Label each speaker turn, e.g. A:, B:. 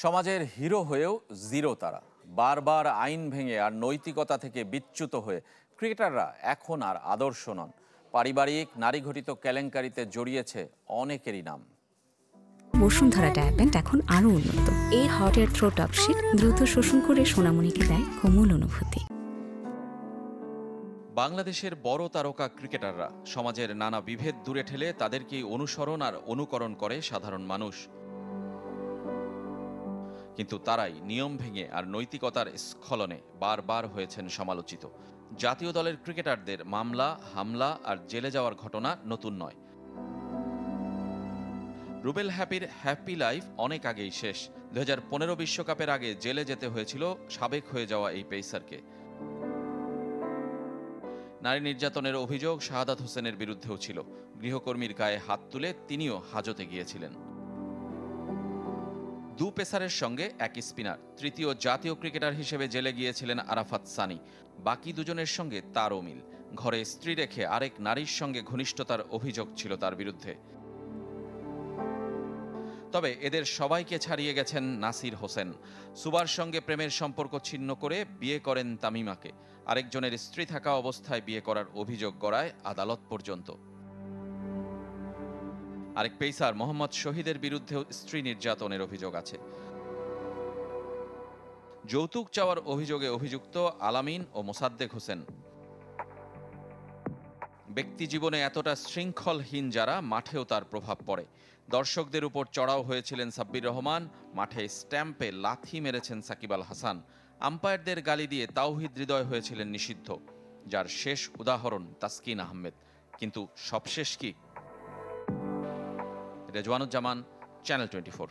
A: সমাজের হিরো হয়েও জিরো তারা। বারবার আইন ভেঙে আর নৈতিকতা থেকে বিচ্যুত হয়ে ক্রিকেটাররা এখন আর আদর্শ নন। পারিবারিক নারী ঘটিত কেলেঙ্কারিতে জড়িয়েছে অনেকেরই নাম।
B: বসুন্ধরা ডায়াপেন্ট এখন আরো উন্নত। এই hot air through top sheet দ্রুত শোষণ করে সোনামণিকে দেয় কোমল অনুভূতি।
A: বাংলাদেশের বড় তারকা ক্রিকেটাররা সমাজের নানা বিভেদ দূরে ঠেলে তাদেরকেই অনুসরণ আর অনুকরণ করে সাধারণ মানুষ। কিন্তু তারাই নিয়ম ভেঙে আর নৈতিকতার স্খলনে বারবার হয়েছেন সমালোচিত। জাতীয় দলের ক্রিকেটারদের মামলা, হামলা আর জেলে যাওয়ার ঘটনা নতুন নয়। রুবেল হ্যাপির হ্যাপি লাইফ অনেক আগেই শেষ। 2015 বিশ্বকাপের আগে জেলে যেতে হয়েছিল সাবেক হয়ে যাওয়া এই পেসারকে। নারী নির্যাতনের অভিযোগ শাহাদাত হোসেনের বিরুদ্ধেও ছিল। গৃহকর্মীর গায়ে হাত তুলে তিনিও হাজতে গিয়েছিলেন। দু পেসারের সঙ্গে এক স্পিনার। তৃতীয় জাতীয় ক্রিকেটার হিসেবে জেলে গিয়েছিলেন আরাফাত সানি। বাকি দুজনের সঙ্গে তারও মিল। ঘরে স্ত্রী রেখে আরেক নারীর সঙ্গে ঘনিষ্ঠতার অভিযোগ ছিল তার বিরুদ্ধে। তবে এদের সবাইকে ছাড়িয়ে গেছেন নাসির হোসেন। সুবার সঙ্গে প্রেমের সম্পর্ক ছিন্ন করে বিয়ে করেন তামিমাকে। আরেকজনের স্ত্রী থাকা অবস্থায় বিয়ে করার অভিযোগ গড়ায় আদালত পর্যন্ত। আরেক পেসার মোহাম্মদ শহীদের বিরুদ্ধেও স্ত্রী নির্যাতনের অভিযোগ আছে। যৌতুক চাওয়ার অভিযোগে অভিযুক্ত আলামিন ও মোসাদ্দেক হোসেন। ব্যক্তিজীবনে এতটা শৃঙ্খলহীন যারা, মাঠেও তার প্রভাব পড়ে। দর্শকদের উপর চড়াও হয়েছিলেন সাব্বির রহমান। মাঠে স্ট্যাম্পে লাথি মেরেছেন সাকিব আল হাসান। আম্পায়ারদের গালি দিয়ে তাওহিদ হৃদয় হয়েছিলেন নিষিদ্ধ, যার শেষ উদাহরণ তাসকিন আহমেদ। কিন্তু সবশেষ কি? রেজওয়ানুজ্জামান, চ্যানেল 24।